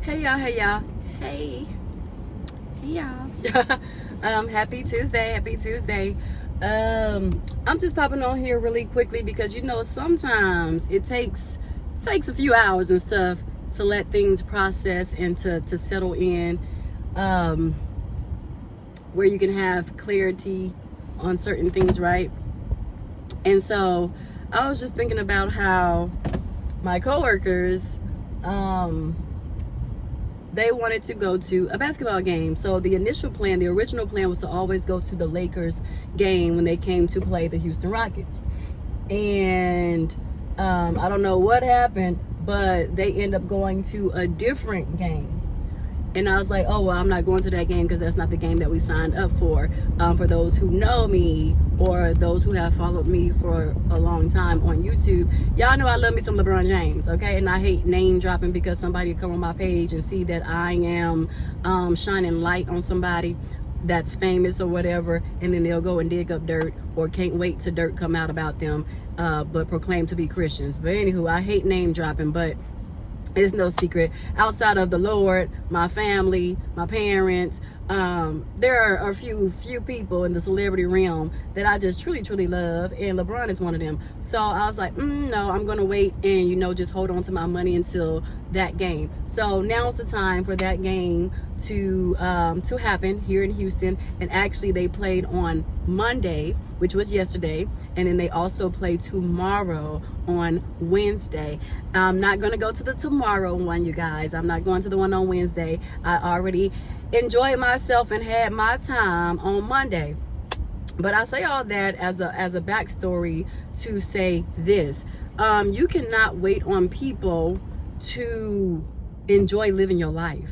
Hey y'all, hey y'all, hey y'all. Happy Tuesday. I'm just popping on here really quickly because sometimes it takes a few hours and stuff to let things process and to settle in, where you can have clarity on certain things, right? And so I was just thinking about how my coworkers, they wanted to go to a basketball game. So the original plan was to always go to the Lakers game when they came to play the Houston Rockets. And I don't know what happened, but they end up going to a different game. And I was like, oh, well, I'm not going to that game because that's not the game that we signed up for. For those who know me or those who have followed me for a long time on YouTube, y'all know I love me some LeBron James, okay? And I hate name dropping because somebody come on my page and see that I am shining light on somebody that's famous or whatever, and then they'll go and dig up dirt or can't wait till dirt come out about them, but proclaim to be Christians. But anywho, I hate name dropping, but it's no secret outside of the Lord, my family, my parents. There are a few people in the celebrity realm that I just truly love, and LeBron is one of them. So I was like, no, I'm gonna wait and just hold on to my money until that game. So now's the time for that game to happen here in Houston. And actually, they played on Monday, which was yesterday, and then they also play tomorrow on Wednesday. I'm not gonna go to the tomorrow one, you guys. I'm not going to the one on Wednesday. I already enjoyed myself and had my time on Monday. But I say all that as a backstory to say this: you cannot wait on people to enjoy living your life.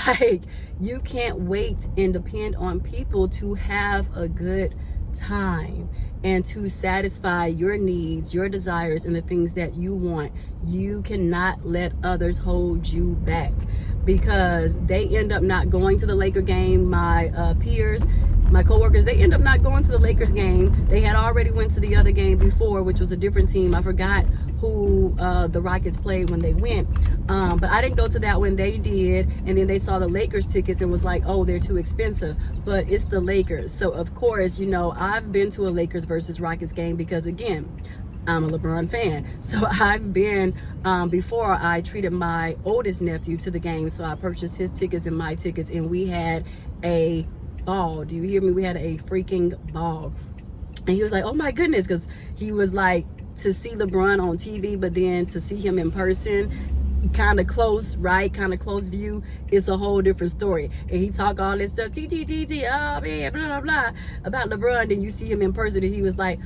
Like, you can't wait and depend on people to have a good time and to satisfy your needs, your desires, and the things that you want. You cannot let others hold you back, because they end up not going to the Laker game. My peers, my coworkers, they end up not going to the Lakers game. They had already went to the other game before, which was a different team. I forgot who the Rockets played when they went, but I didn't go to that one. They did, and then they saw the Lakers tickets and was like, oh, they're too expensive. But it's the Lakers, so of course, I've been to a Lakers versus Rockets game because, again, I'm a LeBron fan. So I've been, before I treated my oldest nephew to the game, so I purchased his tickets and my tickets, and we had a ball. Do you hear me? We had a freaking ball. And he was like, oh my goodness, because he was like, to see LeBron on TV, but then to see him in person, kind of close, right? Kind of close view, it's a whole different story. And he talk all this stuff, oh man, blah, blah, blah, about LeBron. Then you see him in person and he was like,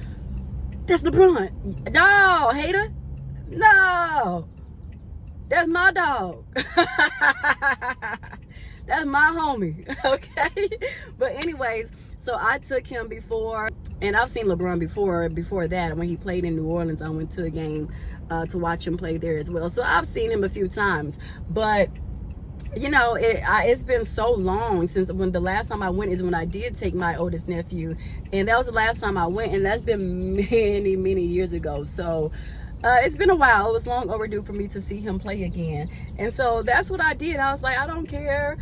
that's LeBron. No, hater. No. That's my dog. That's my homie. Okay. But anyways, so I took him before, and I've seen LeBron before that. When he played in New Orleans, I went to a game to watch him play there as well. So I've seen him a few times. But it's been so long since when the last time I went is when I did take my oldest nephew, and that was the last time I went, and that's been many years ago. So it's been a while. It was long overdue for me to see him play again. And so that's what I did. I was like, I don't care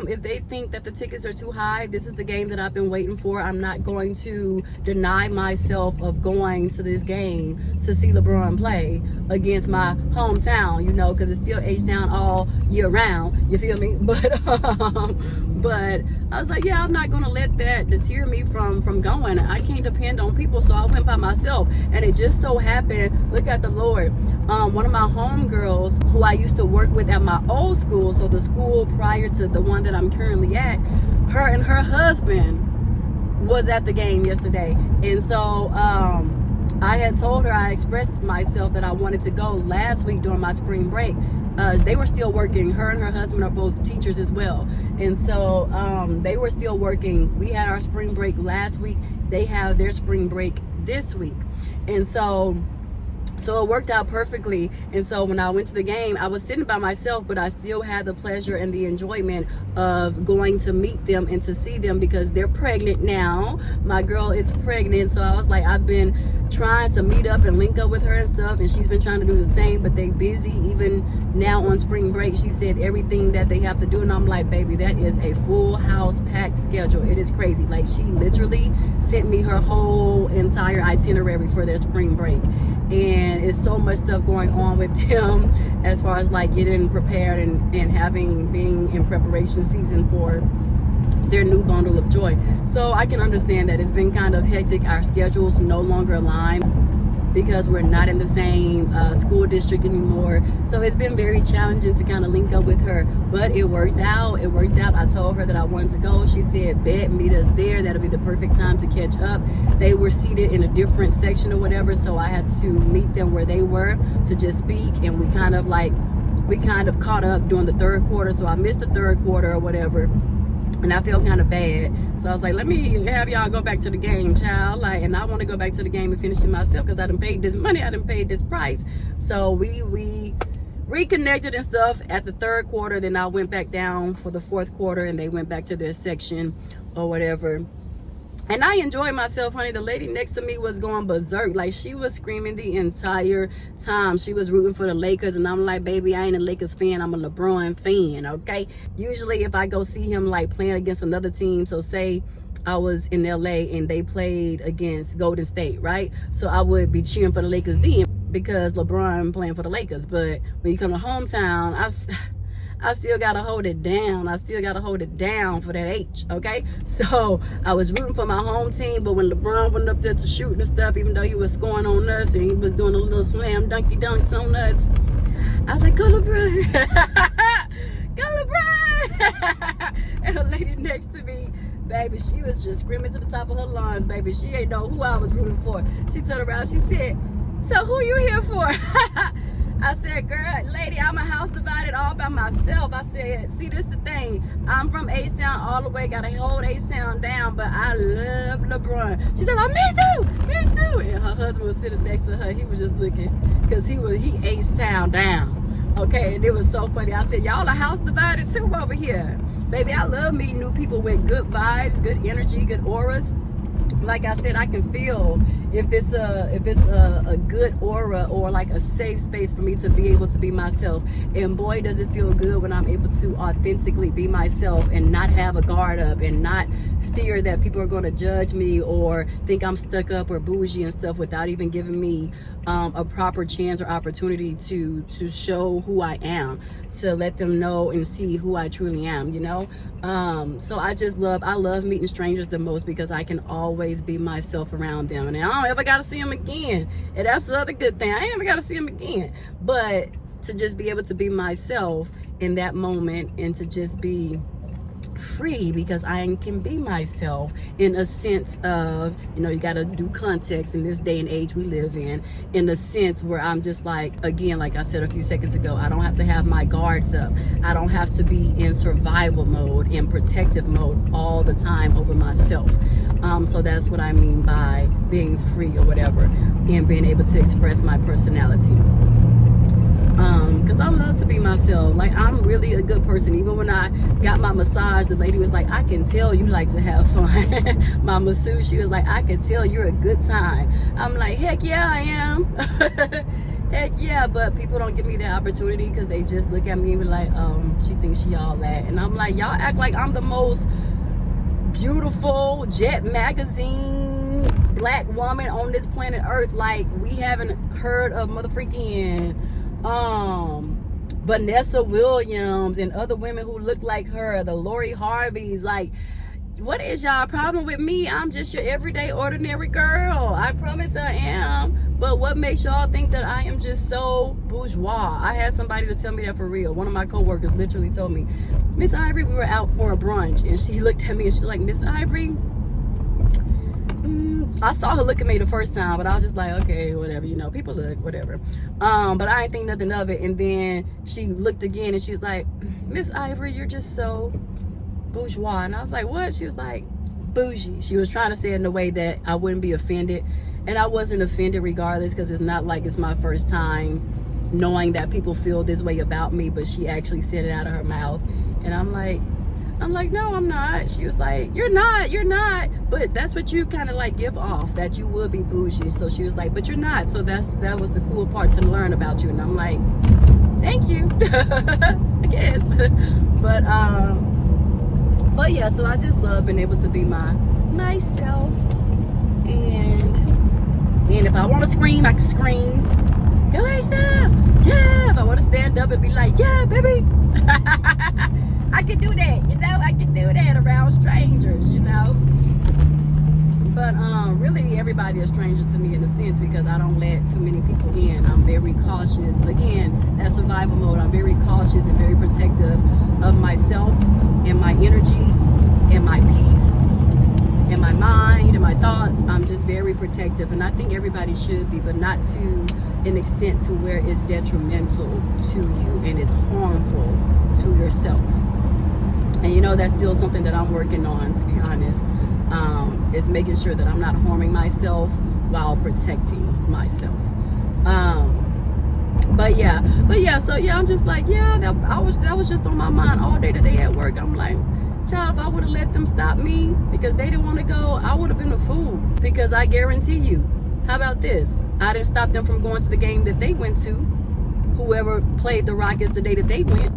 if they think that the tickets are too high. This is the game that I've been waiting for. I'm not going to deny myself of going to this game to see LeBron play against my hometown, because it's still H-Town all year round. You feel me? But I was like, yeah, I'm not going to let that deter me from going. I can't depend on people, so I went by myself. And it just so happened, look at the Lord, one of my homegirls who I used to work with at my old school, so the school prior to the one that I'm currently at, her and her husband was at the game yesterday. And so I had told her, I expressed myself that I wanted to go last week during my spring break. They were still working. Her and her husband are both teachers as well. And so they were still working. We had our spring break last week. They have their spring break this week. And so it worked out perfectly. And so when I went to the game, I was sitting by myself, but I still had the pleasure and the enjoyment of going to meet them and to see them, because they're pregnant now. My girl is pregnant. So I was like, I've been trying to meet up and link up with her and stuff, and she's been trying to do the same, but they busy. Even now on spring break, she said everything that they have to do, and I'm like, baby, that is a full house packed schedule. It is crazy. Like, she literally sent me her whole entire itinerary for their spring break, and it's so much stuff going on with them as far as like getting prepared and being in preparation season for their new bundle of joy. So I can understand that it's been kind of hectic. Our schedules no longer align because we're not in the same school district anymore. So it's been very challenging to kind of link up with her, but it worked out. I told her that I wanted to go. She said, bet, meet us there. That'll be the perfect time to catch up. They were seated in a different section or whatever, so I had to meet them where they were to just speak, and we kind of caught up during the third quarter. So I missed the third quarter or whatever, and I felt kind of bad. So I was like, let me have y'all go back to the game, child. Like, and I want to go back to the game and finish it myself because I done paid this money, I done paid this price. So we reconnected and stuff at the third quarter. Then I went back down for the fourth quarter, and they went back to their section or whatever. And I enjoyed myself, honey. The lady next to me was going berserk. Like, she was screaming the entire time. She was rooting for the Lakers, and I'm like, baby, I ain't a Lakers fan. I'm a LeBron fan, okay? Usually if I go see him, like, playing against another team, so say I was in LA and they played against Golden State, right? So I would be cheering for the Lakers then because LeBron playing for the Lakers. But when you come to hometown, I still gotta hold it down. I still gotta hold it down for that H, okay? So I was rooting for my home team, but when LeBron went up there to shoot and stuff, even though he was scoring on us and he was doing a little slam dunky dunks on us, I was like, go LeBron. Go LeBron. And the lady next to me, baby, she was just screaming to the top of her lungs, baby. She ain't know who I was rooting for. She turned around, she said, so who you here for? I said, girl, lady, I'm a house divided all by myself. I said, see, this the thing. I'm from H-Town all the way, got to hold H-Town down, but I love LeBron. She said, oh, me too. And her husband was sitting next to her. He was just looking, because he H-Town down. Okay, and it was so funny. I said, y'all a house divided too over here. Baby, I love meeting new people with good vibes, good energy, good auras. Like I said, I can feel if it's a good aura or like a safe space for me to be able to be myself. And boy, does it feel good when I'm able to authentically be myself and not have a guard up and not fear that people are going to judge me or think I'm stuck up or bougie and stuff without even giving me a proper chance or opportunity to show who I am, to let them know and see who I truly am, you know. So I love meeting strangers the most because I can always be myself around them, and I don't ever gotta see them again. And that's the other good thing, I ain't ever gotta see them again. But to just be able to be myself in that moment and to just be free, because I can be myself in a sense of, you know, you got to do context in this day and age we live in a sense where I'm just like, again, like I said a few seconds ago, I don't have to have my guards up. I don't have to be in survival mode, in protective mode all the time over myself. So that's what I mean by being free or whatever, and being able to express my personality. Because I love to be myself. Like, I'm really a good person. Even when I got my massage, the lady was like, I can tell you like to have fun. My masseuse, she was like, I can tell you're a good time. I'm like, heck yeah, I am. Heck yeah, but people don't give me that opportunity because they just look at me and be like, she thinks she all that. And I'm like, y'all act like I'm the most beautiful Jet Magazine black woman on this planet Earth. Like, we haven't heard of motherfucking Vanessa Williams and other women who look like her, the Lori Harveys. Like, what is y'all problem with me? I'm just your everyday ordinary girl. I promise I am. But what makes y'all think that I am just so bourgeois? I had somebody to tell me that for real. One of my coworkers literally told me, Miss Ivory, we were out for a brunch, and she looked at me and she's like, Miss Ivory, I saw her look at me the first time, but I was just like, okay, whatever, you know, people look, whatever. But I ain't think nothing of it. And then she looked again and she was like, Miss Ivory, you're just so bourgeois. And I was like, what? She was like, bougie. She was trying to say it in a way that I wouldn't be offended. And I wasn't offended regardless, because it's not like it's my first time knowing that people feel this way about me, but she actually said it out of her mouth. And I'm like, I'm like, no, I'm not. She was like, you're not. But that's what you kind of like give off, that you would be bougie. So she was like, but you're not. So that was the cool part to learn about you. And I'm like, thank you. I guess. But yeah, so I just love being able to be myself. And if I want to scream, I can scream. Go A-Style. Yeah. If I want to stand up and be like, yeah, baby. I can do that, I can do that around strangers, But really everybody is a stranger to me in a sense, because I don't let too many people in. I'm very cautious. Again, that survival mode. I'm very cautious and very protective of myself and my energy and my peace and my mind and my thoughts. I'm just very protective, and I think everybody should be, but not to an extent to where it's detrimental to you and it's harmful to yourself. And that's still something that I'm working on, to be honest, is making sure that I'm not harming myself while protecting myself. But yeah, so yeah, I'm just like, yeah, that was just on my mind all day today at work. I'm like, child, if I would have let them stop me because they didn't want to go, I would have been a fool. Because I guarantee you, how about this? I didn't stop them from going to the game that they went to. Whoever played the Rockets the day that they went.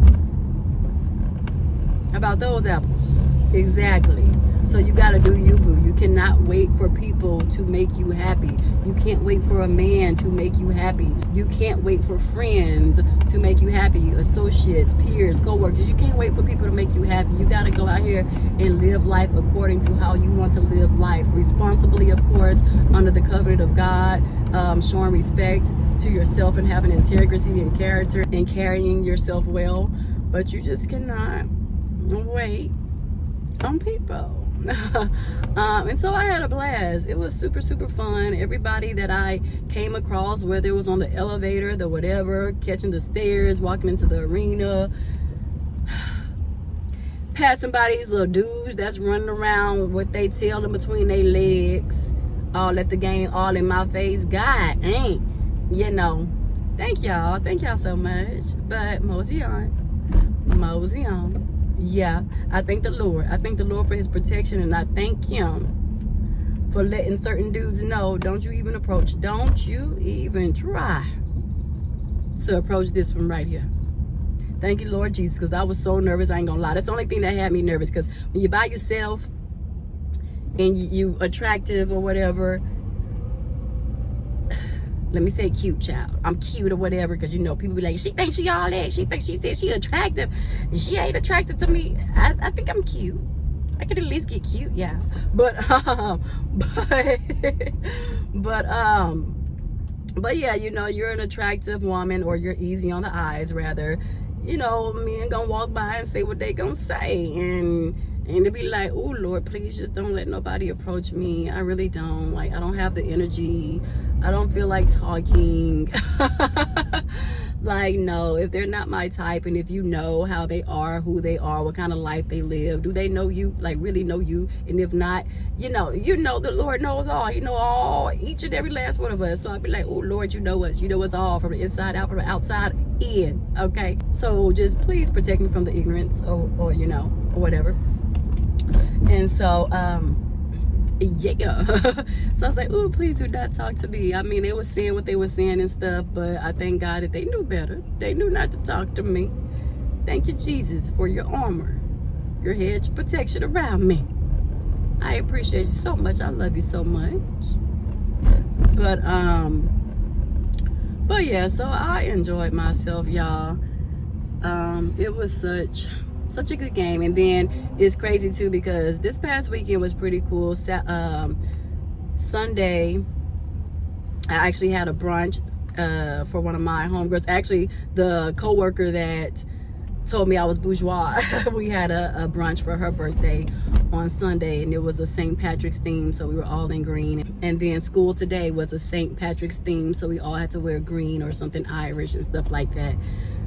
How about those apples? Exactly. So you got to do you, boo. You cannot wait for people to make you happy. You can't wait for a man to make you happy. You can't wait for friends to make you happy. Associates, peers, co-workers. You can't wait for people to make you happy. You got to go out here and live life according to how you want to live life. Responsibly, of course, under the covenant of God, showing respect to yourself and having integrity and character and carrying yourself well. But you just cannot wait on people. And so I had a blast. It was super, super fun. Everybody that I came across, whether it was on the elevator, the whatever, catching the stairs, walking into the arena, passing by these little dudes that's running around with their tail in between their legs, all at the game, all in my face. God ain't, thank y'all so much. But mosey on. Yeah, I thank the Lord. I thank the Lord for his protection, and I thank him for letting certain dudes know, don't you even try to approach this one right here. Thank you, Lord Jesus, because I was so nervous. I ain't gonna lie. That's the only thing that had me nervous, because when you're by yourself and you attractive or whatever, let me say cute, child. I'm cute or whatever, because people be like, she thinks she all that. She thinks she said she attractive. She ain't attracted to me. I think I'm cute. I could at least get cute, yeah. But yeah, you're an attractive woman, or you're easy on the eyes, rather. Men gonna walk by and say what they gonna say, and to be like, oh Lord, please just don't let nobody approach me. I really don't. Like, I don't have the energy. I don't feel like talking. Like, no, if they're not my type, and if you know how they are, who they are, what kind of life they live, do they know you, like really know you? And if not, the Lord knows all. He know all, each and every last one of us. So I'd be like, oh Lord, you know us. You know us all, from the inside out, from the outside in. Okay, so just please protect me from the ignorance, or whatever. And so yeah. So I was like, oh, please do not talk to me. I mean, they were saying what they were saying and stuff, but I thank God that they knew better. They knew not to talk to me. Thank you, Jesus, for your armor, your hedge of protection around me. I appreciate you so much. I love you so much. But yeah, so I enjoyed myself, y'all. It was such a good game. And then it's crazy too, because this past weekend was pretty cool. Sunday, I actually had a brunch for one of my homegirls. Actually, the co-worker that told me I was bourgeois, we had a brunch for her birthday on Sunday, and it was a St. Patrick's theme, so we were all in green. And then school today was a St. Patrick's theme, so we all had to wear green or something Irish and stuff like that.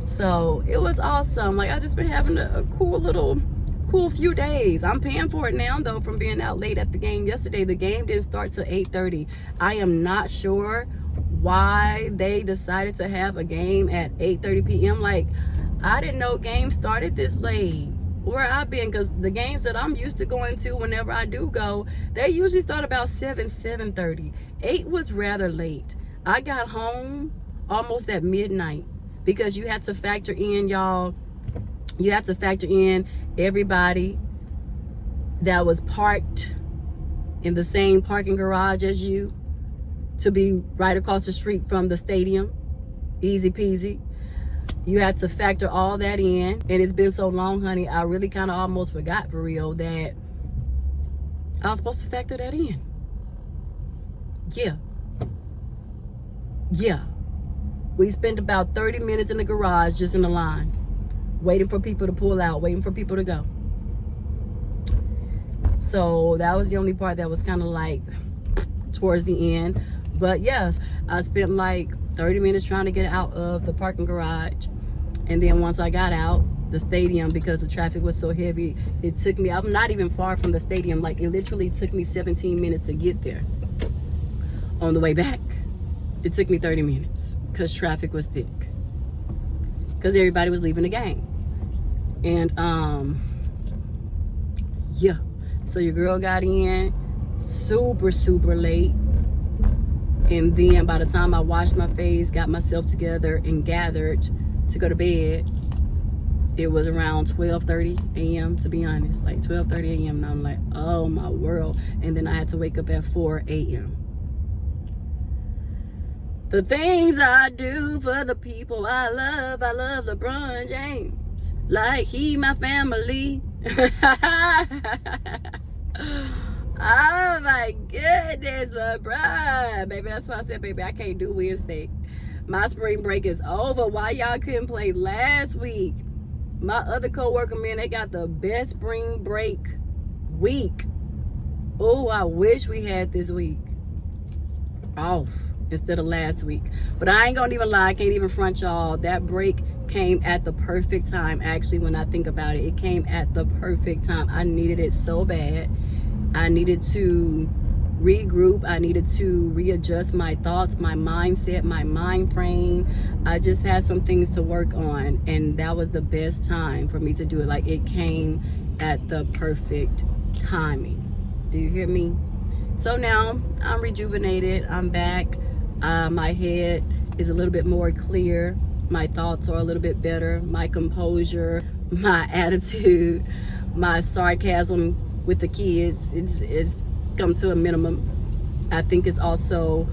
So it was awesome. Like, I just been having a cool few days. I'm paying for it now, though, from being out late at the game yesterday. The game didn't start till 8:30. I am not sure why they decided to have a game at 8:30 p.m. Like, I didn't know games started this late. where I've been, because the games that I'm used to going to whenever I do go, they usually start about 7:30. 8 was rather late. I got home almost at midnight, because you had to factor in, y'all, you had to factor in everybody that was parked in the same parking garage as you to be right across the street from the stadium. Easy peasy. You had to factor all that in. And it's been so long, honey, I really kind of almost forgot, for real, that I was supposed to factor that in. Yeah. We spent about 30 minutes in the garage just in the line, waiting for people to pull out, waiting for people to go. So that was the only part that was kind of like towards the end. But yes, I spent like 30 minutes trying to get out of the parking garage. And then once I got out the stadium, because the traffic was so heavy, it took me, I'm not even far from the stadium. Like, it literally took me 17 minutes to get there. On the way back, it took me 30 minutes because traffic was thick. Because everybody was leaving the game. And yeah. So your girl got in super late. And then by the time I washed my face, got myself together and gathered to go to bed, it was around 12:30 a.m. to be honest, like 12:30 a.m. and I'm like, oh my world. And then I had to wake up at 4 a.m. The things I do for the people I love LeBron James, like he my family. Oh my goodness, LeBron, baby. That's why I said, baby, I can't do Wednesday. My spring break is over. Why y'all couldn't play last week? My other coworker, man, they got the best spring break week. Oh, I wish we had this week off instead of last week. But I ain't gonna even lie, I can't even front y'all. That break came at the perfect time. Actually, when I think about it, it came at the perfect time. I needed it so bad. I needed to regroup. I needed to readjust my thoughts, my mindset, my mind frame. I just had some things to work on, and that was the best time for me to do it. Like, it came at the perfect timing. Do you hear me? So now I'm rejuvenated. I'm back. My head is a little bit more clear. My thoughts are a little bit better. My composure, my attitude, my sarcasm with the kids, it's come to a minimum. I think it's also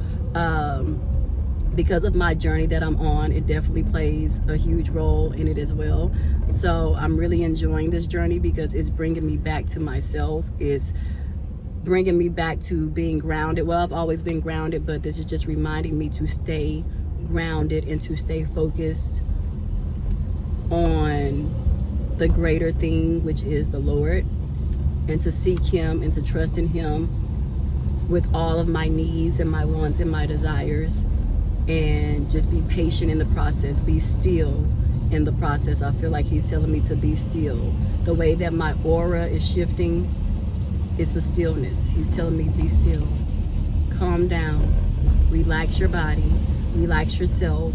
because of my journey that I'm on. It definitely plays a huge role in it as well. So I'm really enjoying this journey because it's bringing me back to myself. It's bringing me back to being grounded. Well, I've always been grounded, but this is just reminding me to stay grounded and to stay focused on the greater thing, which is the Lord, and to seek him and to trust in him with all of my needs and my wants and my desires, and just be patient in the process, be still in the process. I feel like he's telling me to be still. The way that my aura is shifting, it's a stillness. He's telling me, be still, calm down, relax your body, relax yourself,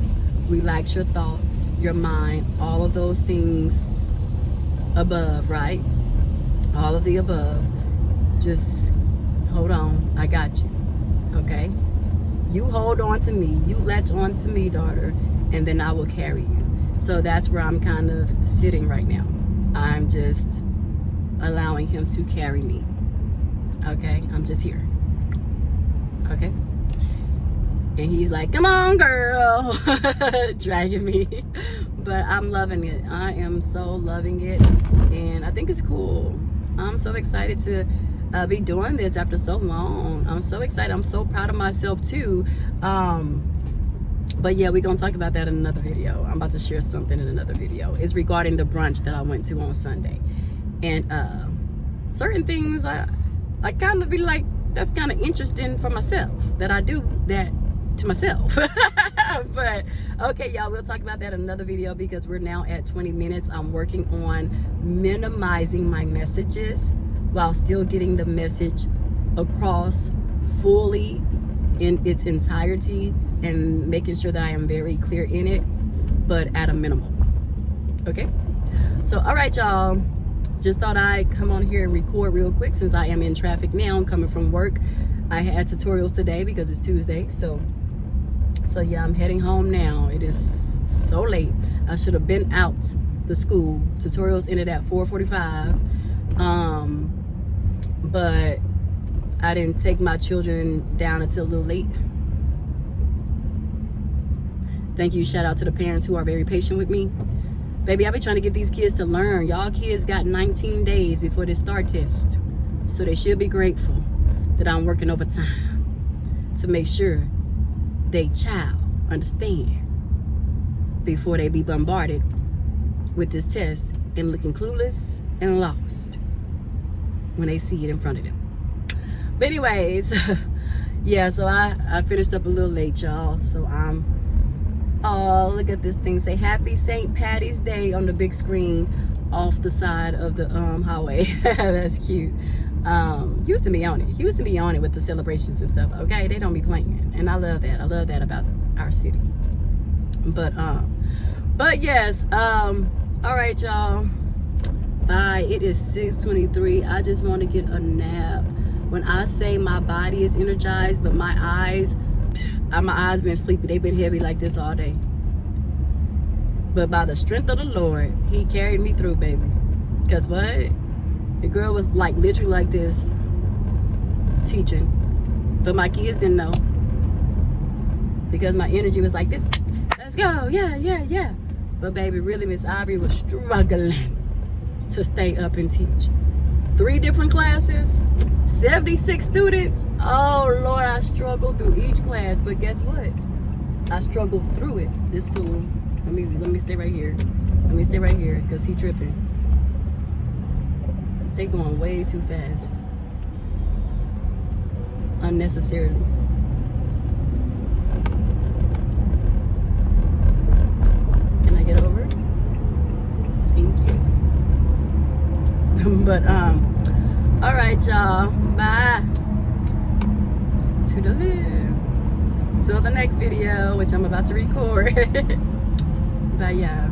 relax your thoughts, your mind, all of those things above, right? All of the above. Just hold on, I got you, okay? You hold on to me, you latch on to me, daughter, and then I will carry you. So that's where I'm kind of sitting right now. I'm just allowing him to carry me, okay? I'm just here, okay? And he's like, come on, girl, dragging me. But I'm loving it. I am so loving it, and I think it's cool. I'm so excited to be doing this after so long. I'm so excited. I'm so proud of myself too. But yeah, we're gonna talk about that in another video. I'm about to share something in another video. It's regarding the brunch that I went to on Sunday, and certain things I kind of be like, that's kind of interesting for myself that I do that to myself. But okay, y'all, we'll talk about that in another video because we're now at 20 minutes. I'm working on minimizing my messages while still getting the message across fully in its entirety, and making sure that I am very clear in it, but at a minimum. Okay, so all right, y'all, just thought I'd come on here and record real quick since I am in traffic now. I'm coming from work. I had tutorials today because it's Tuesday. So yeah, I'm heading home now. It is so late. I should have been out the school. Tutorials ended at 4:45. But I didn't take my children down until a little late. Thank you. Shout out to the parents who are very patient with me. Baby, I be trying to get these kids to learn. Y'all kids got 19 days before they start test. So they should be grateful that I'm working overtime to make sure they child understand before they be bombarded with this test and looking clueless and lost when they see it in front of them. But anyways, yeah, so I finished up a little late, y'all. So oh, look at this thing. Say Happy St. Patty's Day on the big screen off the side of the highway. That's cute. Houston be on it. Houston be on it with the celebrations and stuff. Okay, they don't be playing, and I love that. I love that about our city. But yes. All right, y'all. Bye. It is 6:23. I just want to get a nap. When I say my body is energized, but my eyes been sleepy. They've been heavy like this all day. But by the strength of the Lord, He carried me through, baby. Guess what? The girl was like literally like this teaching. But my kids didn't know. Because my energy was like this. Let's go. Yeah. But baby, really, Miss Aubrey was struggling to stay up and teach. 3 different classes, 76 students. Oh Lord, I struggled through each class. But guess what? I struggled through it. This fool. Let me stay right here. Let me stay right here because he tripping. They going way too fast. Unnecessarily. Can I get over? Thank you. But all right, y'all. Bye. Till the next video, which I'm about to record. Bye, y'all.